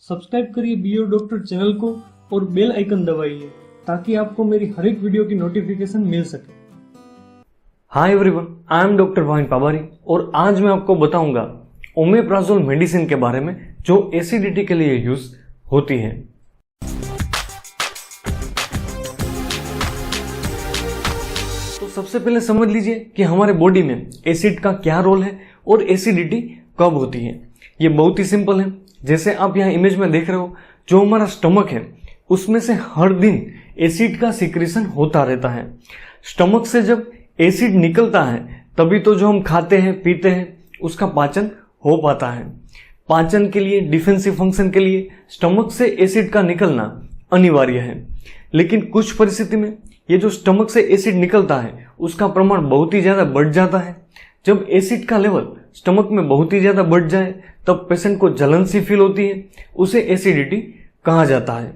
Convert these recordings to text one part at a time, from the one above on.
Subscribe करिए BO doctor channel को और बेल आइकन दबाइए ताकि आपको मेरी हर एक वीडियो की नोटिफिकेशन मिल सके। Hi everyone, I am doctor Bhavin Pabari और आज मैं आपको बताऊंगा ओमेप्राजोल मेडिसिन के बारे में जो एसिडिटी के लिए यूज होती है। तो सबसे पहले समझ लीजिए कि हमारे बॉडी में एसिड का क्या रोल है और एसिडिटी कब होती है। ये बहुत ही सिंपल है। जैसे आप यहाँ इमेज में देख रहे हो, जो हमारा स्टमक है उसमें से हर दिन एसिड का सिक्रीशन होता रहता है। स्टमक से जब एसिड निकलता है तभी तो जो हम खाते हैं पीते हैं उसका पाचन हो पाता है। पाचन के लिए, डिफेंसिव फंक्शन के लिए स्टमक से एसिड का निकलना अनिवार्य है। लेकिन कुछ परिस्थिति में ये जो स्टमक से एसिड निकलता है उसका प्रमाण बहुत ही ज़्यादा बढ़ जाता है। जब एसिड का लेवल स्टमक में बहुत ही ज़्यादा बढ़ जाए तब पेशेंट को जलन सी फील होती है, उसे एसिडिटी कहा जाता है।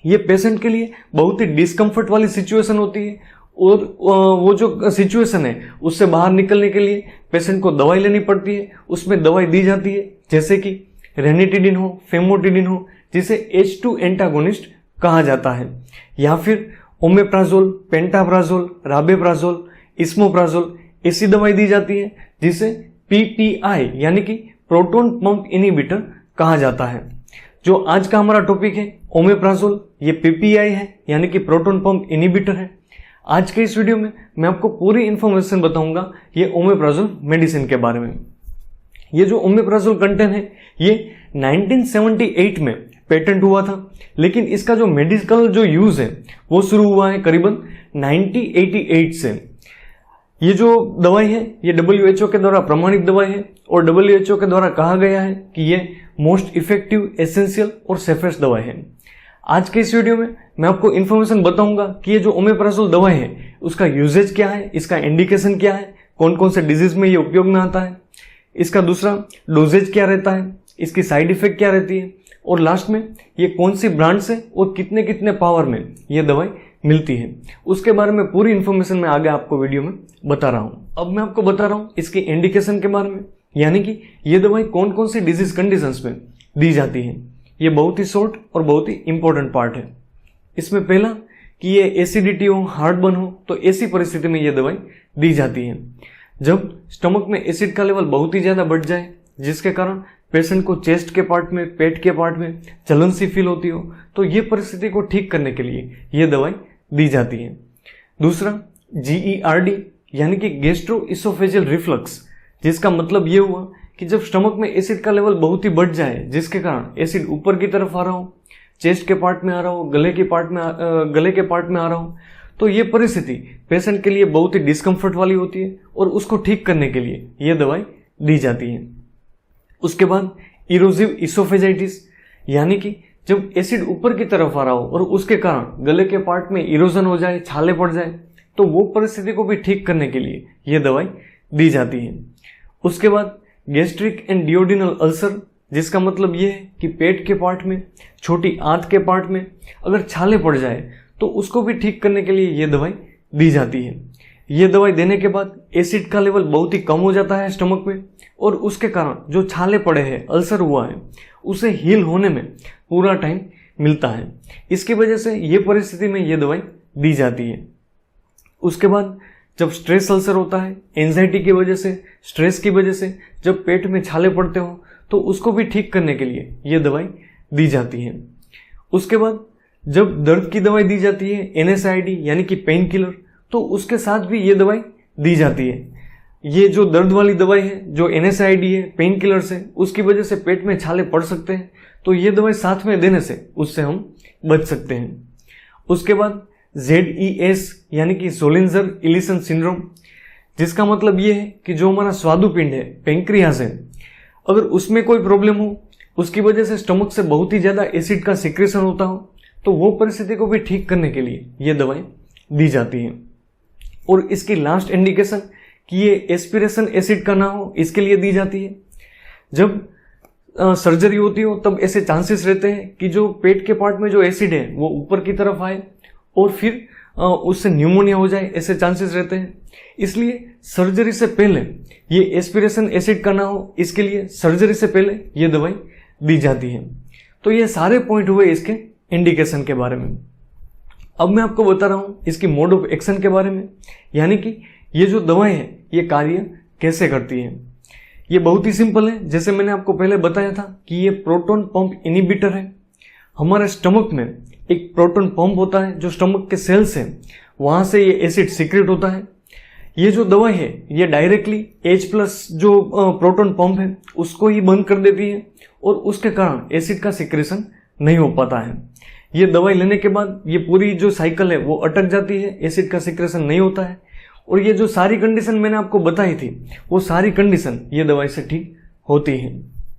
ये पेशेंट के लिए बहुत ही डिस्कम्फर्ट वाली सिचुएशन होती है और वो जो सिचुएशन है उससे बाहर निकलने के लिए पेशेंट को दवाई लेनी पड़ती है। उसमें दवाई दी जाती है जैसे कि रेनिटिडिन हो, फेमोटिडिन हो, जिसे H2 एंटागोनिस्ट कहा जाता है, या फिर ओमेप्राजोल, पेंटाप्राजोल, राबेप्राजोल, इस्मोप्राजोल ऐसी दवाई दी जाती है जिसे PPI यानी कि प्रोटॉन पंप इनहिबिटर कहा जाता है। जो आज का हमारा टॉपिक है ओमेप्राजोल, ये PPI है यानी कि प्रोटॉन पंप इनहिबिटर है। आज के इस वीडियो में मैं आपको पूरी इंफॉर्मेशन बताऊंगा ये ओमेप्राजोल मेडिसिन के बारे में। ये जो ओमेप्राजोल कंटेंट है ये 1978 में पेटेंट हुआ था, लेकिन इसका जो मेडिकल जो यूज है वो शुरू हुआ है करीबन 1988 से। ये जो दवाई है ये WHO के द्वारा प्रमाणित दवाई है और WHO के द्वारा कहा गया है कि ये मोस्ट इफेक्टिव, एसेंशियल और सेफेस्ट दवाई है। आज के इस वीडियो में मैं आपको इन्फॉर्मेशन बताऊंगा कि ये जो ओमेप्राजोल दवाई है उसका यूजेज क्या है, इसका इंडिकेशन क्या है, कौन कौन से डिजीज में ये उपयोग में आता है, इसका दूसरा डोजेज क्या रहता है, इसकी साइड इफेक्ट क्या रहती है, और लास्ट में ये कौन सी ब्रांड से और कितने कितने पावर में ये दवाई मिलती है, उसके बारे में पूरी इन्फॉर्मेशन मैं आगे आपको वीडियो में बता रहा हूँ। अब मैं आपको बता रहा हूँ इसकी इंडिकेशन के बारे में, यानी कि ये दवाई कौन कौन सी डिजीज कंडीशंस में दी जाती है। ये बहुत ही शॉर्ट और बहुत ही इंपॉर्टेंट पार्ट है। इसमें पहला कि ये एसिडिटी हो, हार्टबर्न हो, तो ऐसी परिस्थिति में ये दवाई दी जाती है। जब स्टमक में एसिड का लेवल बहुत ही ज़्यादा बढ़ जाए जिसके कारण पेशेंट को चेस्ट के पार्ट में, पेट के पार्ट में जलन सी फील होती हो, तो ये परिस्थिति को ठीक करने के लिए ये दवाई दी जाती है। दूसरा GERD यानी कि गैस्ट्रो इसोफेजियल रिफ्लक्स, जिसका मतलब ये हुआ कि जब स्टमक में एसिड का लेवल बहुत ही बढ़ जाए जिसके कारण एसिड ऊपर की तरफ आ रहा हो, चेस्ट के पार्ट में आ रहा हो, गले के पार्ट में आ रहा हो, तो ये परिस्थिति पेशेंट के लिए बहुत ही डिस्कम्फर्ट वाली होती है और उसको ठीक करने के लिए ये दवाई दी जाती है। उसके बाद इरोजिव इसोफेजाइटिस यानी कि जब एसिड ऊपर की तरफ आ रहा हो और उसके कारण गले के पार्ट में इरोजन हो जाए, छाले पड़ जाए, तो वो परिस्थिति को भी ठीक करने के लिए ये दवाई दी जाती है। उसके बाद गैस्ट्रिक एंड डियोडिनल अल्सर, जिसका मतलब ये है कि पेट के पार्ट में, छोटी आंत के पार्ट में अगर छाले पड़ जाए तो उसको भी ठीक करने के लिए ये दवाई दी जाती है। ये दवाई देने के बाद एसिड का लेवल बहुत ही कम हो जाता है स्टमक में और उसके कारण जो छाले पड़े हैं, अल्सर हुआ है, उसे हील होने में पूरा टाइम मिलता है। इसकी वजह से ये परिस्थिति में ये दवाई दी जाती है। उसके बाद जब स्ट्रेस अल्सर होता है, एंजाइटी की वजह से, स्ट्रेस की वजह से जब पेट में छाले पड़ते हो तो उसको भी ठीक करने के लिए ये दवाई दी जाती है। उसके बाद जब दर्द की दवाई दी जाती है, NSAID यानी कि पेन किलर, तो उसके साथ भी ये दवाई दी जाती है। ये जो दर्द वाली दवाई है, जो NSAID है, पेन किलर से, उसकी वजह से पेट में छाले पड़ सकते हैं, तो ये दवाई साथ में देने से उससे हम बच सकते हैं। उसके बाद ZES यानी कि ज़ोलिंजर इलिसन सिंड्रोम, जिसका मतलब ये है कि जो हमारा स्वादुपिंड है, पेंक्रियाज है, अगर उसमें कोई प्रॉब्लम हो, उसकी वजह से स्टमक से बहुत ही ज़्यादा एसिड का सिक्रेशन होता हो, तो वो परिस्थिति को भी ठीक करने के लिए ये दवाई दी जाती है। और इसकी लास्ट इंडिकेशन कि ये एस्पिरेशन एसिड का ना हो, इसके लिए दी जाती है। जब सर्जरी होती हो तब ऐसे चांसेस रहते हैं कि जो पेट के पार्ट में जो एसिड है वो ऊपर की तरफ आए और फिर उससे न्यूमोनिया हो जाए, ऐसे चांसेस रहते हैं। इसलिए सर्जरी से पहले ये एस्पिरेशन एसिड का ना हो, इसके लिए सर्जरी से पहले ये दवाई दी जाती है। तो ये सारे पॉइंट हुए इसके इंडिकेशन के बारे में। अब मैं आपको बता रहा हूँ इसकी मोड ऑफ एक्शन के बारे में, यानी कि ये जो दवाएं हैं ये कार्य कैसे करती हैं। ये बहुत ही सिंपल है। जैसे मैंने आपको पहले बताया था कि ये प्रोटॉन पंप इनहिबिटर है। हमारे स्टमक में एक प्रोटॉन पंप होता है, जो स्टमक के सेल्स हैं वहाँ से ये एसिड सीक्रेट होता है। ये जो दवाई है ये डायरेक्टली H+ जो प्रोटॉन पंप है उसको ही बंद कर देती है और उसके कारण एसिड का सिक्रेशन नहीं हो पाता है। ये दवाई लेने के बाद ये पूरी जो साइकिल है वो अटक जाती है, एसिड का सिक्रेशन नहीं होता है। और ये जो सारी कंडीशन मैंने आपको बताई थी वो सारी कंडीशन ये दवाई से ठीक होती है।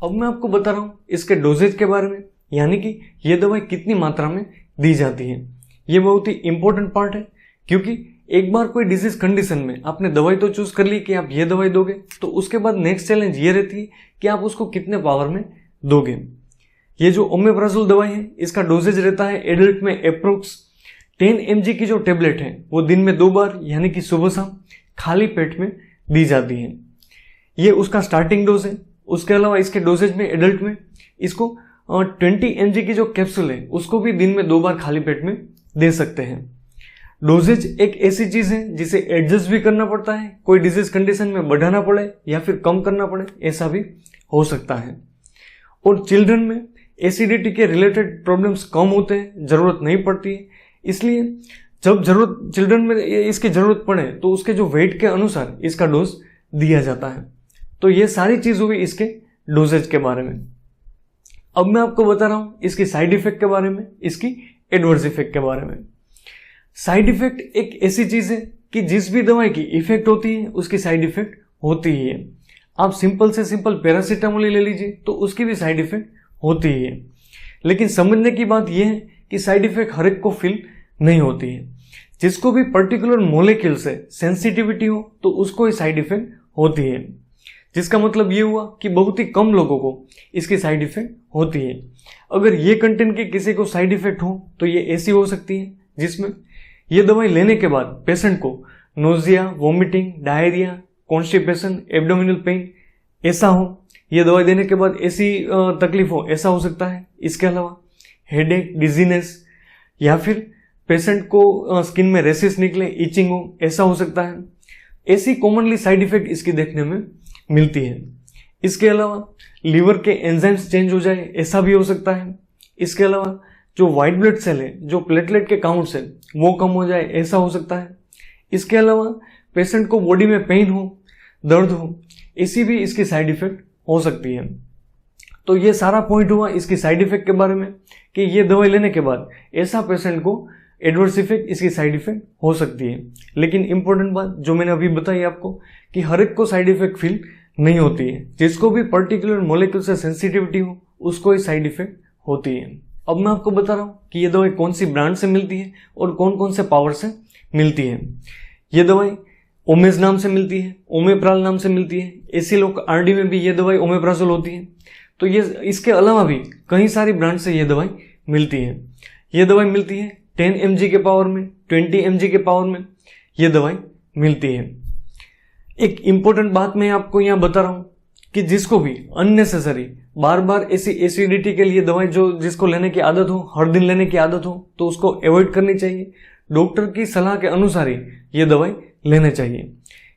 अब मैं आपको बता रहा हूँ इसके डोजेज के बारे में, यानी कि ये दवाई कितनी मात्रा में दी जाती है। ये बहुत ही इंपॉर्टेंट पार्ट है, क्योंकि एक बार कोई डिजीज कंडीशन में आपने दवाई तो चूज कर ली कि आप ये दवाई दोगे, तो उसके बाद नेक्स्ट चैलेंज ये रहती है कि आप उसको कितने पावर में दोगे। ये जो ओमेप्राजोल दवाई है इसका डोजेज रहता है एडल्ट में अप्रोक्स 10 mg की जो टेबलेट है वो दिन में 2 बार यानी कि सुबह शाम खाली पेट में दी जाती है। ये उसका स्टार्टिंग डोज है। उसके अलावा इसके डोजेज में एडल्ट में इसको 20 mg की जो कैप्सूल है उसको भी दिन में 2 बार खाली पेट में दे सकते हैं। डोजेज एक ऐसी चीज है जिसे एडजस्ट भी करना पड़ता है, कोई डिजीज कंडीशन में बढ़ाना पड़े या फिर कम करना पड़े, ऐसा भी हो सकता है। और चिल्ड्रन में एसिडिटी के रिलेटेड प्रॉब्लम्स कम होते हैं, जरूरत नहीं पड़ती है। इसलिए जब जरूरत चिल्ड्रन में इसकी जरूरत पड़े तो उसके जो वेट के अनुसार इसका डोज दिया जाता है। तो ये सारी चीज हुई इसके डोजेज के बारे में। अब मैं आपको बता रहा हूं इसकी साइड इफेक्ट के बारे में, इसकी एडवर्स इफेक्ट के बारे में। साइड इफेक्ट एक ऐसी चीज है कि जिस भी दवाई की इफेक्ट होती है उसकी साइड इफेक्ट होती ही है। आप सिंपल से सिंपल पैरासीटामोल ले लीजिए तो उसकी भी साइड इफेक्ट होती ही है। लेकिन समझने की बात यह है कि साइड इफेक्ट हर एक को फील नहीं होती है। जिसको भी पर्टिकुलर मोलेक्यूल से सेंसिटिविटी हो तो उसको ही साइड इफेक्ट होती है। जिसका मतलब ये हुआ कि बहुत ही कम लोगों को इसकी साइड इफेक्ट होती है। अगर ये कंटेंट की किसी को साइड इफेक्ट हो तो ये ऐसी हो सकती है जिसमें ये दवाई लेने के बाद पेशेंट को nausea, vomiting, diarrhoea, constipation, abdominal pain ऐसा हो। ये दवाई देने के बाद ऐसी तकलीफ हो, ऐसा हो सकता है। इसके अलावा हेडेक, डिजीनेस या फिर पेशेंट को स्किन में रेसेस निकले, इचिंग हो, ऐसा हो सकता है। ऐसी कॉमनली साइड इफेक्ट इसकी देखने में मिलती है। इसके अलावा लीवर के एंजाइम्स चेंज हो जाए, ऐसा भी हो सकता है। इसके अलावा जो व्हाइट ब्लड सेल है, जो प्लेटलेट के काउंट है वो कम हो जाए, ऐसा हो सकता है। इसके अलावा पेशेंट को बॉडी में पेन हो, दर्द हो, ऐसी भी इसकी साइड इफेक्ट हो सकती है। तो ये सारा पॉइंट हुआ इसकी साइड इफेक्ट के बारे में कि ये दवाई लेने के बाद ऐसा पेशेंट को एडवर्स इफेक्ट, इसकी साइड इफेक्ट हो सकती है। लेकिन इंपॉर्टेंट बात जो मैंने अभी बताई आपको कि हर एक को साइड इफेक्ट फील नहीं होती है। जिसको भी पर्टिकुलर मोलेक्यूल से सेंसिटिविटी हो उसको ही साइड इफेक्ट होती है। अब मैं आपको बता रहा हूँ कि ये दवाई कौन सी ब्रांड से मिलती है और कौन कौन से पावर से मिलती है। ये दवाई ओमेज नाम से मिलती है, ओमेप्राल नाम से मिलती है। ऐसी लोग आरडी में भी ये दवाई ओमेप्राजोल होती है। तो ये इसके अलावा भी कई सारी ब्रांड से ये दवाई मिलती है। ये दवाई मिलती है 10 mg के पावर में, 20 mg के पावर में ये दवाई मिलती है। एक इंपॉर्टेंट बात मैं आपको यहाँ बता रहा हूँ कि जिसको भी अननेसेसरी बार बार ऐसी एसिडिटी के लिए दवाई जो जिसको लेने की आदत हो, हर दिन लेने की आदत हो, तो उसको अवॉइड करनी चाहिए। डॉक्टर की सलाह के अनुसार ही ये दवाई लेने चाहिए।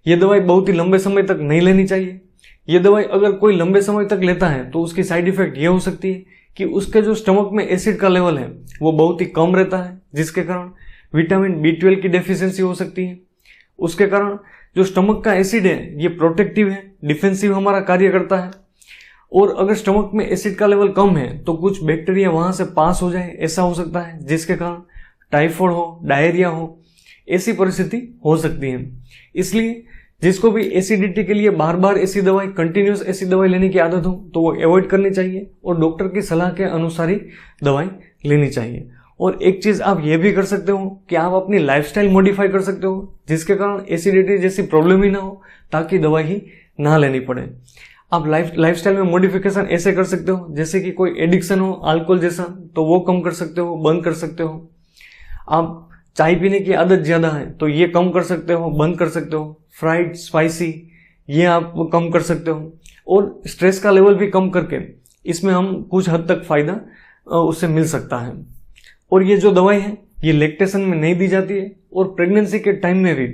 ये दवाई बहुत ही लंबे समय तक नहीं लेनी चाहिए। ये दवाई अगर कोई लंबे समय तक लेता है तो उसकी साइड इफेक्ट ये हो सकती है कि उसके जो स्टमक में एसिड का लेवल है वो बहुत ही कम रहता है, जिसके कारण विटामिन B12 की डेफिशिएंसी हो सकती है। उसके कारण जो स्टमक का एसिड है ये प्रोटेक्टिव है, डिफेंसिव हमारा कार्य करता है। और अगर स्टमक में एसिड का लेवल कम है तो कुछ बैक्टीरिया वहां से पास हो जाए, ऐसा हो सकता है, जिसके कारण टाइफाइड हो, डायरिया हो, ऐसी परिस्थिति हो सकती है। इसलिए जिसको भी एसिडिटी के लिए बार बार ऐसी दवाई, कंटिन्यूस ऐसी दवाई लेने की आदत हो तो वो अवॉइड करनी चाहिए और डॉक्टर की सलाह के अनुसार ही दवाई लेनी चाहिए। और एक चीज आप ये भी कर सकते हो कि आप अपनी लाइफस्टाइल मॉडिफाई कर सकते हो, जिसके कारण एसिडिटी जैसी प्रॉब्लम ही ना हो, ताकि दवाई ही ना लेनी पड़े। आप लाइफस्टाइल में मॉडिफिकेशन ऐसे कर सकते हो जैसे कि कोई एडिक्शन हो अल्कोहल जैसा तो वो कम कर सकते हो, बंद कर सकते हो। आप चाय पीने की आदत ज्यादा है तो ये कम कर सकते हो, बंद कर सकते हो। फ्राइड, स्पाइसी ये आप कम कर सकते हो। और स्ट्रेस का लेवल भी कम करके इसमें हम कुछ हद तक फायदा उसे मिल सकता है। और ये जो दवाई है ये लैक्टेशन में नहीं दी जाती है और प्रेगनेंसी के टाइम में भी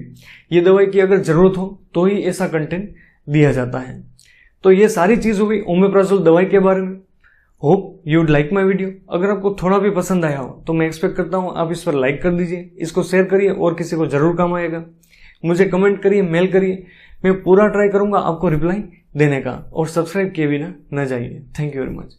ये दवाई की अगर ज़रूरत हो तो ही ऐसा कंटेंट दिया जाता है। तो ये सारी चीज़ हो गई ओमेप्राजोल दवाई के बारे में। Hope you would like my video. अगर आपको थोड़ा भी पसंद आया हो तो मैं एक्सपेक्ट करता हूँ आप इस पर लाइक कर दीजिए, इसको शेयर करिए और किसी को ज़रूर काम आएगा। मुझे कमेंट करिए, मेल करिए, मैं पूरा ट्राई करूँगा आपको रिप्लाई देने का। और सब्सक्राइब किए बिना न जाइए। Thank you very much.